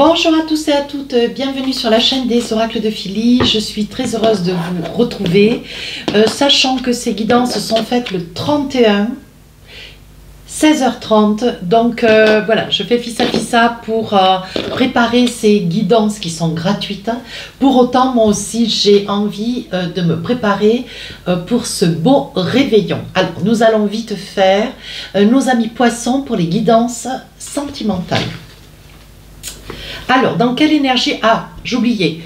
Bonjour à tous et à toutes, bienvenue sur la chaîne des oracles de Philly. Je suis très heureuse de vous retrouver, sachant que ces guidances sont faites le 31, 16h30. Donc voilà, je fais fissa pour préparer ces guidances qui sont gratuites. Pour autant, moi aussi, j'ai envie de me préparer pour ce beau réveillon. Alors, nous allons vite faire nos amis poissons pour les guidances sentimentales. Alors, dans quelle énergie? Ah, j'oubliais.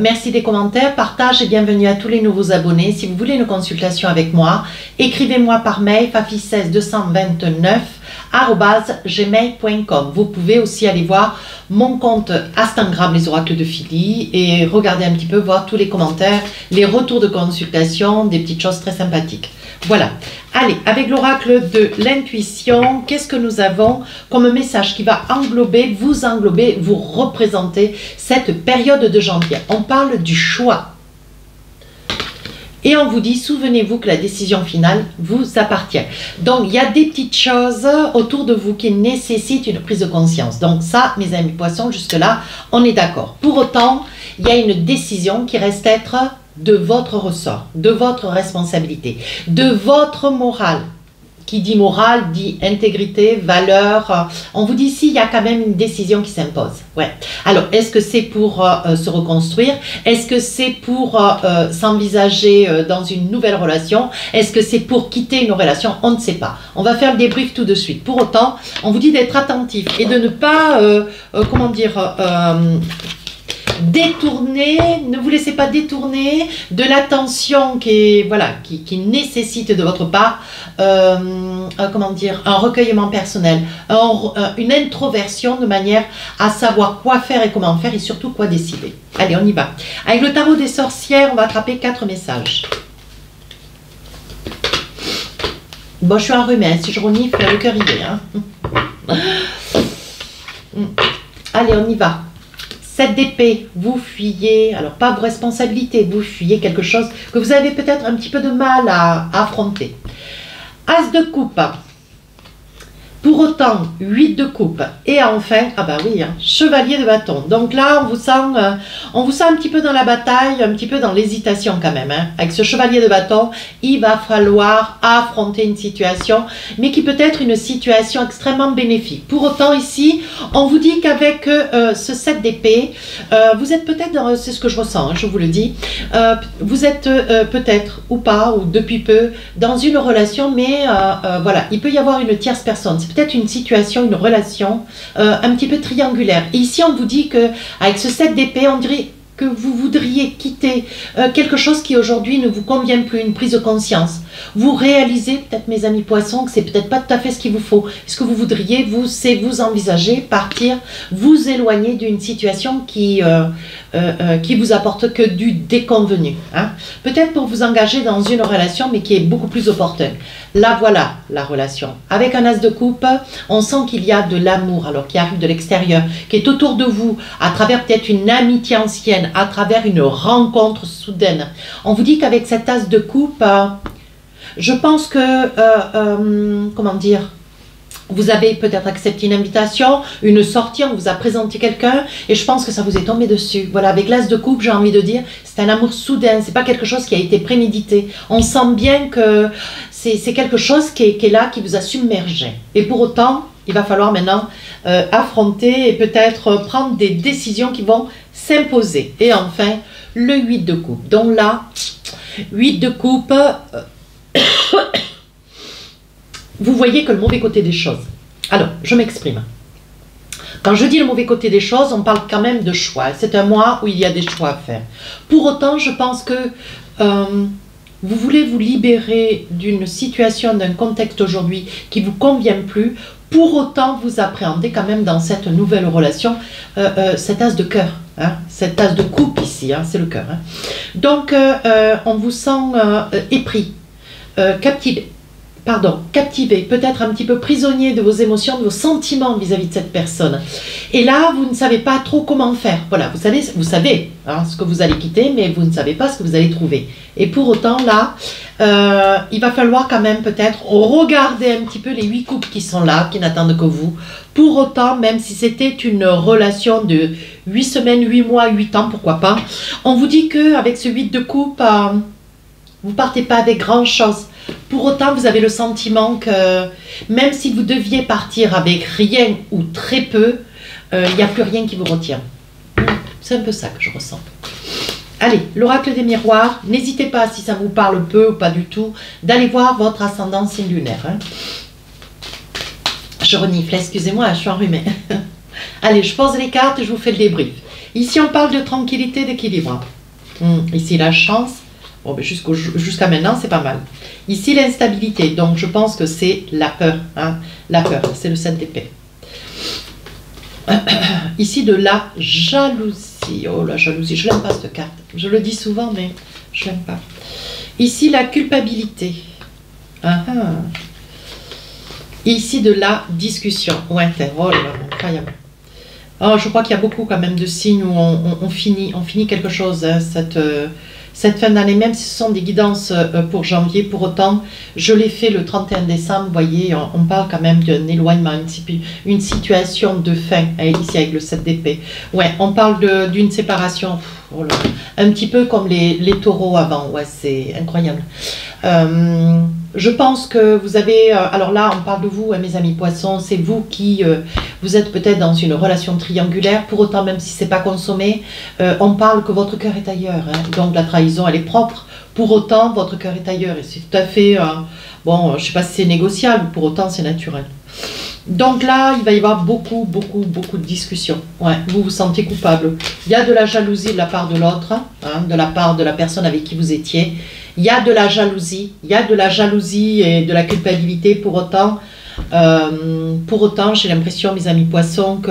Merci des commentaires, partage et bienvenue à tous les nouveaux abonnés. Si vous voulez une consultation avec moi, écrivez-moi par mail fafi16 229@gmail.com. Vous pouvez aussi aller voir mon compte Instagram, les oracles de Philly, et regarder un petit peu, voir tous les commentaires, les retours de consultation, des petites choses très sympathiques. Voilà. Allez, avec l'oracle de l'intuition, qu'est-ce que nous avons comme message qui va englober, vous représenter cette période de janvier? On parle du choix. Et on vous dit, souvenez-vous que la décision finale vous appartient. Donc, il y a des petites choses autour de vous qui nécessitent une prise de conscience. Donc ça, mes amis poissons, jusque-là, on est d'accord. Pour autant, il y a une décision qui reste être de votre ressort, de votre responsabilité, de votre morale. Qui dit morale, dit intégrité, valeur. On vous dit ici, il y a quand même une décision qui s'impose. Ouais. Alors, est-ce que c'est pour se reconstruire? Est-ce que c'est pour s'envisager dans une nouvelle relation? Est-ce que c'est pour quitter une relation? On ne sait pas. On va faire le débrief tout de suite. Pour autant, on vous dit d'être attentif et de ne pas, comment dire, détourner, ne vous laissez pas détourner de l'attention qui nécessite de votre part comment dire, un recueillement personnel, une introversion de manière à savoir quoi faire et comment faire et surtout quoi décider. Allez, on y va. Avec le tarot des sorcières, on va attraper 4 messages. Bon, je suis enrhumée, hein. Si je renifle, le cœur y est. Hein. Allez, on y va. 7 d'épée, vous fuyez, alors pas vos responsabilités, vous fuyez quelque chose que vous avez peut-être un petit peu de mal à affronter. As de coupe, pour autant 8 de coupe, et enfin, ah bah oui, hein, chevalier de bâton. Donc là, on vous sent un petit peu dans la bataille, un petit peu dans l'hésitation quand même. Hein. Avec ce chevalier de bâton, il va falloir affronter une situation, mais qui peut être une situation extrêmement bénéfique. Pour autant, ici, on vous dit qu'avec ce 7 d'épée, vous êtes peut-être, c'est ce que je ressens, hein, je vous le dis, vous êtes peut-être, ou pas, ou depuis peu, dans une relation, mais voilà, il peut y avoir une tierce personne. C'est peut-être une situation, une relation un petit peu triangulaire. Et ici, on vous dit que avec ce 7 d'épée, on dirait que vous voudriez quitter quelque chose qui aujourd'hui ne vous convient plus, une prise de conscience. Vous réalisez peut-être, mes amis poissons, que c'est peut-être pas tout à fait ce qu'il vous faut. Ce que vous voudriez, c'est vous envisager, partir, vous éloigner d'une situation qui vous apporte que du déconvenu. Hein. Peut-être pour vous engager dans une relation, mais qui est beaucoup plus opportune. Là, voilà la relation. Avec un as de coupe, on sent qu'il y a de l'amour, alors qui arrive de l'extérieur, qui est autour de vous, à travers peut-être une amitié ancienne, à travers une rencontre soudaine. On vous dit qu'avec cet as de coupe, je pense que, comment dire, vous avez peut-être accepté une invitation, une sortie, on vous a présenté quelqu'un et je pense que ça vous est tombé dessus. Voilà, avec l'as de coupe, j'ai envie de dire, c'est un amour soudain, c'est pas quelque chose qui a été prémédité. On sent bien que c'est quelque chose qui est là, qui vous a submergé. Et pour autant, il va falloir maintenant affronter et peut-être prendre des décisions qui vont s'imposer. Et enfin, le 8 de coupe. Donc là, 8 de coupe... vous voyez que le mauvais côté des choses. Alors, je m'exprime. Quand je dis le mauvais côté des choses, on parle quand même de choix. C'est un mois où il y a des choix à faire. Pour autant, je pense que vous voulez vous libérer d'une situation, d'un contexte aujourd'hui qui ne vous convient plus. Pour autant, vous appréhendez quand même dans cette nouvelle relation cet as de cœur. Hein, cet as de coupe ici, hein, c'est le cœur. Hein. Donc, on vous sent épris, captivé. pardon, captivé, peut-être un petit peu prisonnier de vos émotions, de vos sentiments vis-à-vis de cette personne. Et là, vous ne savez pas trop comment faire. Voilà, vous savez hein, ce que vous allez quitter, mais vous ne savez pas ce que vous allez trouver. Et pour autant, là, il va falloir quand même peut-être regarder un petit peu les 8 couples qui sont là, qui n'attendent que vous. Pour autant, même si c'était une relation de 8 semaines, 8 mois, 8 ans, pourquoi pas, on vous dit qu'avec ce 8 de coupe, vous partez pas avec grand-chose. Pour autant, vous avez le sentiment que même si vous deviez partir avec rien ou très peu, il n'y a plus rien qui vous retient. C'est un peu ça que je ressens. Allez, l'oracle des miroirs, n'hésitez pas, si ça vous parle peu ou pas du tout, d'aller voir votre ascendant signe lunaire. Hein. Je renifle, excusez-moi, je suis enrhumée. Allez, je pose les cartes et je vous fais le débrief. Ici, on parle de tranquillité, d'équilibre. Ici, la chance. Bon, ben jusqu'à maintenant, c'est pas mal. Ici, l'instabilité. Donc, je pense que c'est la peur. Hein. La peur, c'est le 7 d'épée. Ici, de la jalousie. Oh, la jalousie. Je n'aime pas cette carte. Je le dis souvent, mais je n'aime pas. Ici, la culpabilité. Ici, de la discussion. Ouais, oh là là, incroyable. Oh, je crois qu'il y a beaucoup quand même de signes où on finit quelque chose. Hein, cette fin d'année, même si ce sont des guidances pour janvier, pour autant, je l'ai fait le 31 décembre, vous voyez, on parle quand même d'un éloignement, une situation de fin, ici avec le 7 d'épée. Ouais, on parle d'une séparation, oh là, un petit peu comme les taureaux avant, ouais, c'est incroyable. Je pense que vous avez, alors là on parle de vous, hein, mes amis poissons, c'est vous qui, vous êtes peut-être dans une relation triangulaire, pour autant même si c'est pas consommé, on parle que votre cœur est ailleurs, hein, donc la trahison elle est propre, pour autant votre cœur est ailleurs, et c'est tout à fait, bon je sais pas si c'est négociable, pour autant c'est naturel. Donc là, il va y avoir beaucoup de discussions. Ouais, vous vous sentez coupable. Il y a de la jalousie de la part de l'autre, hein, de la part de la personne avec qui vous étiez. Il y a de la jalousie. Il y a de la jalousie et de la culpabilité. Pour autant, j'ai l'impression, mes amis poissons, que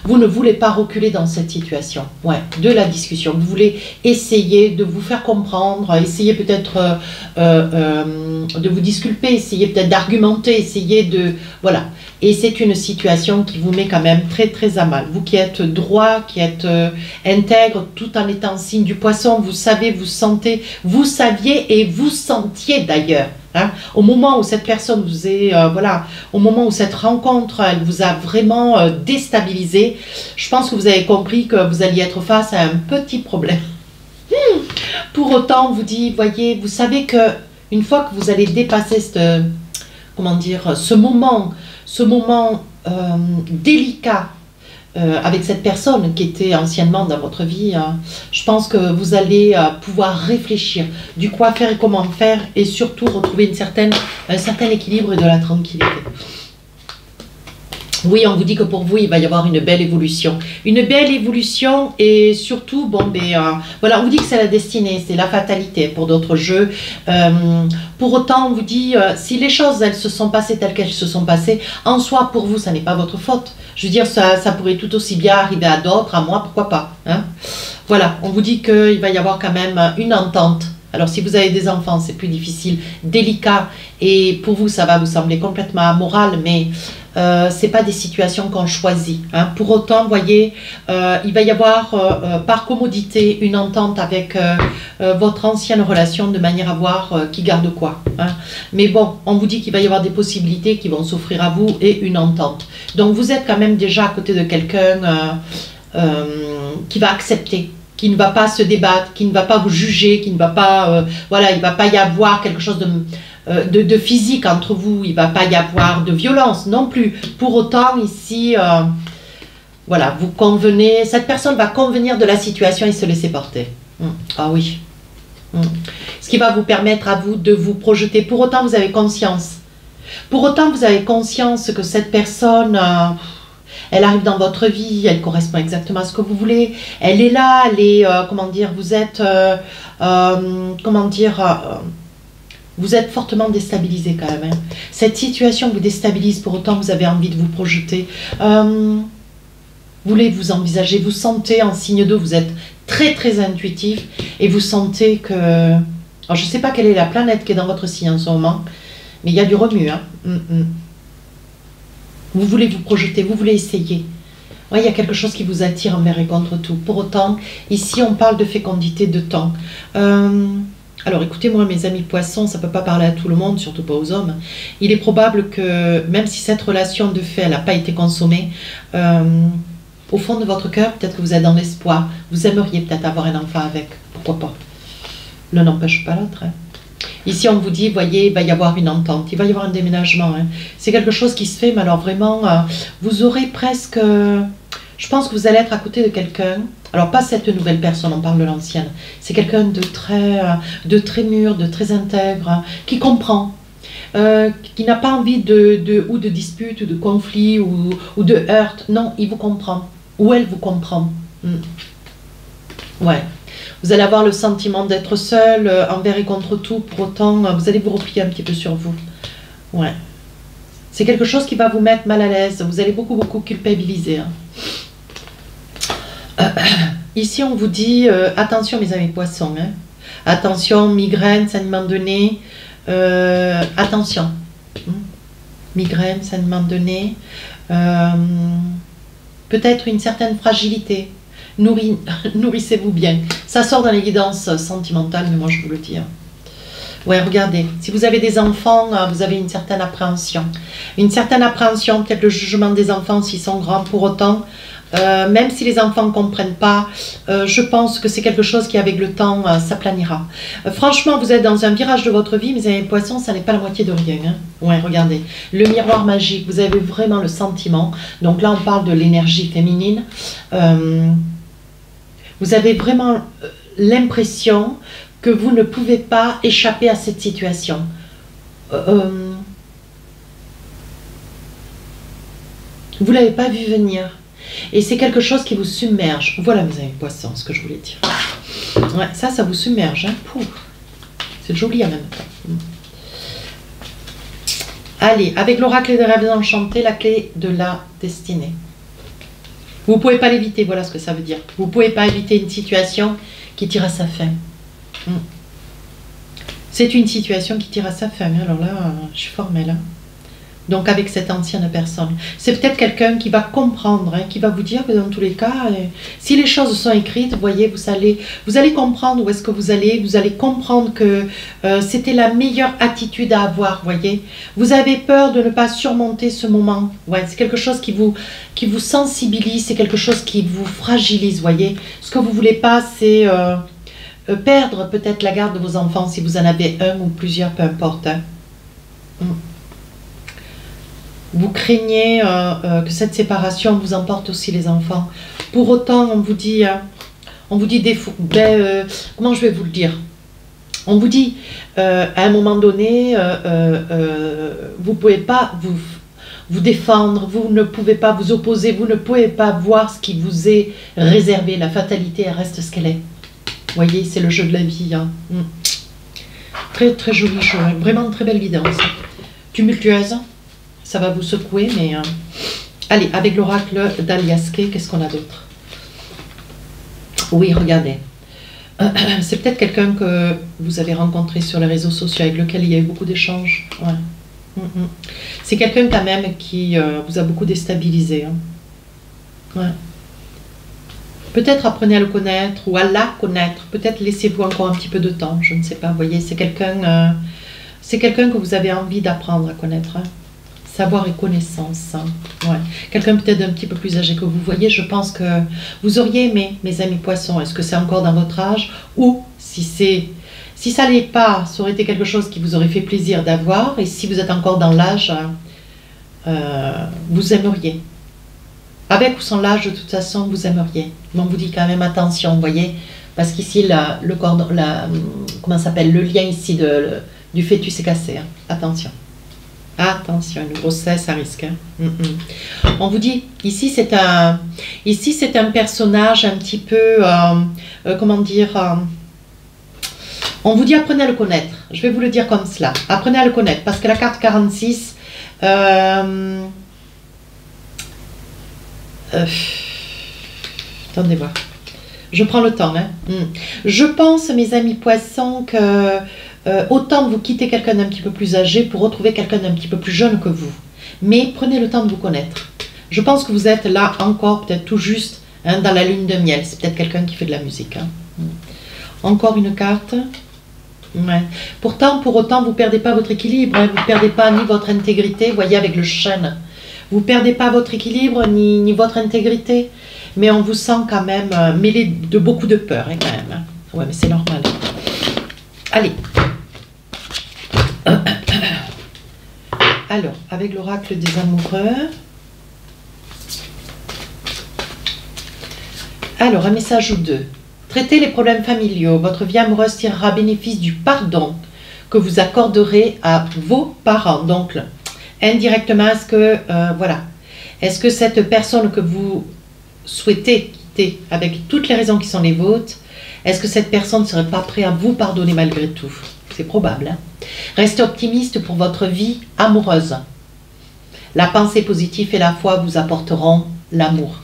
vous ne voulez pas reculer dans cette situation. Ouais, de la discussion. Vous voulez essayer de vous faire comprendre, essayer peut-être de vous disculper, essayer peut-être d'argumenter, essayer de... Voilà. Et c'est une situation qui vous met quand même très à mal. Vous qui êtes droit, qui êtes intègre, tout en étant signe du poisson, vous savez, vous sentez, vous saviez et vous sentiez d'ailleurs. Hein, au moment où cette personne vous est, voilà, au moment où cette rencontre, elle vous a vraiment déstabilisé, je pense que vous avez compris que vous alliez être face à un petit problème. Pour autant, on vous dit, voyez, vous savez que une fois que vous allez dépasser cette, comment dire, ce moment délicat avec cette personne qui était anciennement dans votre vie, je pense que vous allez pouvoir réfléchir du quoi faire et comment faire, et surtout retrouver un certain équilibre et de la tranquillité. Oui, on vous dit que pour vous, il va y avoir une belle évolution. Une belle évolution et surtout, bon, ben, voilà, on vous dit que c'est la destinée, c'est la fatalité pour d'autres jeux. Pour autant, on vous dit, si les choses, elles se sont passées telles qu'elles se sont passées, en soi, pour vous, ça n'est pas votre faute. Je veux dire, ça pourrait tout aussi bien arriver à d'autres, à moi, pourquoi pas. Hein, voilà, on vous dit qu'il va y avoir quand même une entente. Alors, si vous avez des enfants, c'est plus difficile, délicat, et pour vous, ça va vous sembler complètement amoral, mais c'est pas des situations qu'on choisit. Hein. Pour autant, vous voyez, il va y avoir, par commodité, une entente avec votre ancienne relation, de manière à voir qui garde quoi. Hein. Mais bon, on vous dit qu'il va y avoir des possibilités qui vont s'offrir à vous et une entente. Donc, vous êtes quand même déjà à côté de quelqu'un qui va accepter, qui ne va pas se débattre, qui ne va pas vous juger, qui ne va pas, voilà, il ne va pas y avoir quelque chose de physique entre vous, il ne va pas y avoir de violence non plus. Pour autant, ici, voilà, vous convenez, cette personne va convenir de la situation et se laisser porter. Ah oui. Ce qui va vous permettre à vous de vous projeter. Pour autant, vous avez conscience. Pour autant, vous avez conscience que cette personne... elle arrive dans votre vie, elle correspond exactement à ce que vous voulez. Elle est là, elle est, comment dire, vous êtes, comment dire, vous êtes fortement déstabilisé quand même. Hein. Cette situation vous déstabilise, pour autant vous avez envie de vous projeter. Vous voulez vous envisager, vous sentez en signe d'eau, vous êtes très intuitif et vous sentez que... Alors je ne sais pas quelle est la planète qui est dans votre signe en ce moment, Mais il y a du remue. Hein. Vous voulez vous projeter, vous voulez essayer. Ouais, il y a quelque chose qui vous attire envers et contre tout. Pour autant, ici, on parle de fécondité, de temps. Alors, écoutez-moi, mes amis poissons, ça ne peut pas parler à tout le monde, surtout pas aux hommes. Il est probable que, même si cette relation de fait, elle n'a pas été consommée, au fond de votre cœur, peut-être que vous êtes dans l'espoir. Vous aimeriez peut-être avoir un enfant avec. Pourquoi pas? L'un n'empêche pas l'autre. Hein. Ici, on vous dit, voyez, il va y avoir une entente, il va y avoir un déménagement. Hein. C'est quelque chose qui se fait, mais alors vraiment, vous aurez presque... je pense que vous allez être à côté de quelqu'un. Alors, pas cette nouvelle personne, on parle de l'ancienne. C'est quelqu'un de très mûr, de très intègre, qui comprend, qui n'a pas envie ou de dispute, ou de conflit, ou de heurte. Non, il vous comprend. Ou elle vous comprend. Ouais. Vous allez avoir le sentiment d'être seul, envers et contre tout. Pour autant, vous allez vous replier un petit peu sur vous. Ouais. C'est quelque chose qui va vous mettre mal à l'aise. Vous allez beaucoup culpabiliser. Hein. Ici, on vous dit, attention mes amis poissons. Hein. Attention, migraine, saignement de nez. Attention. Migraine, saignement de nez. Peut-être une certaine fragilité. Nourrissez-vous bien. Ça sort dans les guidances sentimentales, mais moi je vous le dis. Ouais, regardez, si vous avez des enfants, vous avez une certaine appréhension. Une certaine appréhension, peut-être le jugement des enfants s'ils sont grands. Pour autant, même si les enfants ne comprennent pas, je pense que c'est quelque chose qui, avec le temps, s'aplanira. Franchement, vous êtes dans un virage de votre vie, mais les poissons, ça n'est pas la moitié de rien. Hein. Ouais, regardez, le miroir magique, vous avez vraiment le sentiment. Donc là, on parle de l'énergie féminine. Vous avez vraiment l'impression que vous ne pouvez pas échapper à cette situation. Vous ne l'avez pas vu venir. Et c'est quelque chose qui vous submerge. Voilà, mes amis poissons, ce que je voulais dire. Ouais, ça vous submerge. Hein. C'est joli en même temps. Allez, avec l'oracle des rêves enchantés, la clé de la destinée. Vous ne pouvez pas l'éviter, voilà ce que ça veut dire. Vous ne pouvez pas éviter une situation qui tire à sa fin. C'est une situation qui tire à sa fin. Alors là, je suis formelle. Hein. Donc avec cette ancienne personne. C'est peut-être quelqu'un qui va comprendre, hein, qui va vous dire que dans tous les cas, si les choses sont écrites, voyez, vous allez comprendre où est-ce que vous allez comprendre que c'était la meilleure attitude à avoir, voyez. Vous avez peur de ne pas surmonter ce moment. Ouais, c'est quelque chose qui vous sensibilise, c'est quelque chose qui vous fragilise, voyez. Ce que vous ne voulez pas, c'est perdre peut-être la garde de vos enfants, si vous en avez un ou plusieurs, peu importe. Hein. Vous craignez que cette séparation vous emporte aussi les enfants. Pour autant, on vous dit comment je vais vous le dire? On vous dit, à un moment donné, vous ne pouvez pas vous défendre, vous ne pouvez pas vous opposer, vous ne pouvez pas voir ce qui vous est réservé. La fatalité, elle reste ce qu'elle est. Vous voyez, c'est le jeu de la vie. Hein. Très, très joli jeu. Hein. Vraiment très belle guidance. Tumultueuse. Ça va vous secouer, mais... Allez, avec l'oracle d'Aliaske, qu'est-ce qu'on a d'autre? Oui, regardez. C'est peut-être quelqu'un que vous avez rencontré sur les réseaux sociaux, avec lequel il y a eu beaucoup d'échanges. Ouais. C'est quelqu'un quand même qui vous a beaucoup déstabilisé. Hein. Ouais. Peut-être apprenez à le connaître ou à la connaître. Peut-être laissez-vous encore un petit peu de temps, je ne sais pas. Vous voyez, c'est quelqu'un que vous avez envie d'apprendre à connaître. Hein. Savoir et connaissance. Hein. Ouais. Quelqu'un peut-être d'un petit peu plus âgé que vous. Voyez, je pense que vous auriez aimé, mes amis poissons, est-ce que c'est encore dans votre âge? Ou si ça l'est pas, ça aurait été quelque chose qui vous aurait fait plaisir d'avoir. Et si vous êtes encore dans l'âge, vous aimeriez. Avec ou sans l'âge, de toute façon, vous aimeriez. Mais on vous dit quand même attention, vous voyez. Parce qu'ici, le cordon, comment ça s'appelle? Le lien ici du fœtus est cassé. Hein. Attention. Attention, une grossesse à risque. Hein. On vous dit, ici c'est un personnage un petit peu, comment dire, on vous dit apprenez à le connaître. Je vais vous le dire comme cela. Apprenez à le connaître, parce que la carte 46, attendez voir. Je prends le temps. Hein. Je pense, mes amis poissons, que autant vous quittez quelqu'un d'un petit peu plus âgé pour retrouver quelqu'un d'un petit peu plus jeune que vous. Mais prenez le temps de vous connaître. Je pense que vous êtes là encore, peut-être tout juste, hein, dans la lune de miel. C'est peut-être quelqu'un qui fait de la musique. Hein. Encore une carte. Ouais. Pourtant, pour autant, vous ne perdez pas votre équilibre. Hein. Vous ne perdez pas ni votre intégrité. Vous voyez, avec le chêne. Vous ne perdez pas votre équilibre ni votre intégrité. Mais on vous sent quand même mêlé de beaucoup de peur. Hein, quand même. Hein. Ouais, mais c'est normal. Allez. Alors, avec l'oracle des amoureux. Alors, un message ou deux. Traitez les problèmes familiaux. Votre vie amoureuse tirera bénéfice du pardon que vous accorderez à vos parents. Donc, indirectement, est-ce que, voilà, est-ce que cette personne que vous souhaitez quitter avec toutes les raisons qui sont les vôtres, est-ce que cette personne ne serait pas prête à vous pardonner malgré tout? C'est probable. Hein? Restez optimiste pour votre vie amoureuse. La pensée positive et la foi vous apporteront l'amour.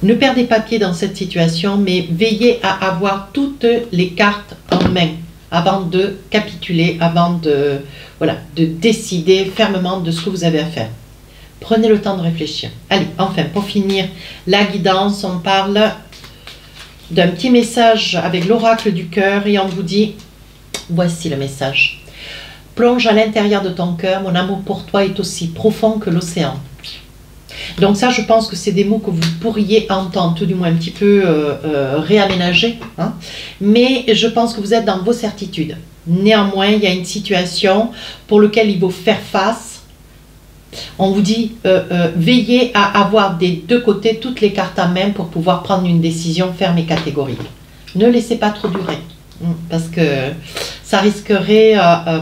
Ne perdez pas pied dans cette situation, mais veillez à avoir toutes les cartes en main avant de capituler, avant de, voilà, de décider fermement de ce que vous avez à faire. Prenez le temps de réfléchir. Allez, enfin, pour finir, la guidance, on parle d'un petit message avec l'oracle du cœur et on vous dit, voici le message. Plonge à l'intérieur de ton cœur, mon amour pour toi est aussi profond que l'océan. Donc ça, je pense que c'est des mots que vous pourriez entendre, tout du moins un petit peu réaménagés. Hein. Mais je pense que vous êtes dans vos certitudes. Néanmoins, il y a une situation pour laquelle il faut faire face. On vous dit, veillez à avoir des deux côtés toutes les cartes en main pour pouvoir prendre une décision ferme et catégorique. Ne laissez pas trop durer, parce que ça risquerait,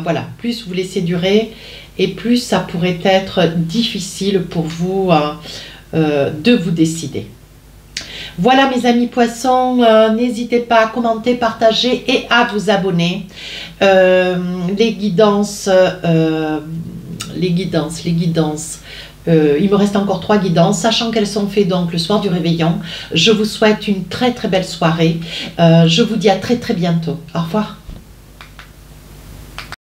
voilà, plus vous laissez durer, et plus ça pourrait être difficile pour vous de vous décider. Voilà mes amis poissons, n'hésitez pas à commenter, partager et à vous abonner. Les guidances, il me reste encore 3 guidances, sachant qu'elles sont faites donc le soir du réveillon. Je vous souhaite une très très belle soirée. Je vous dis à très très bientôt. Au revoir.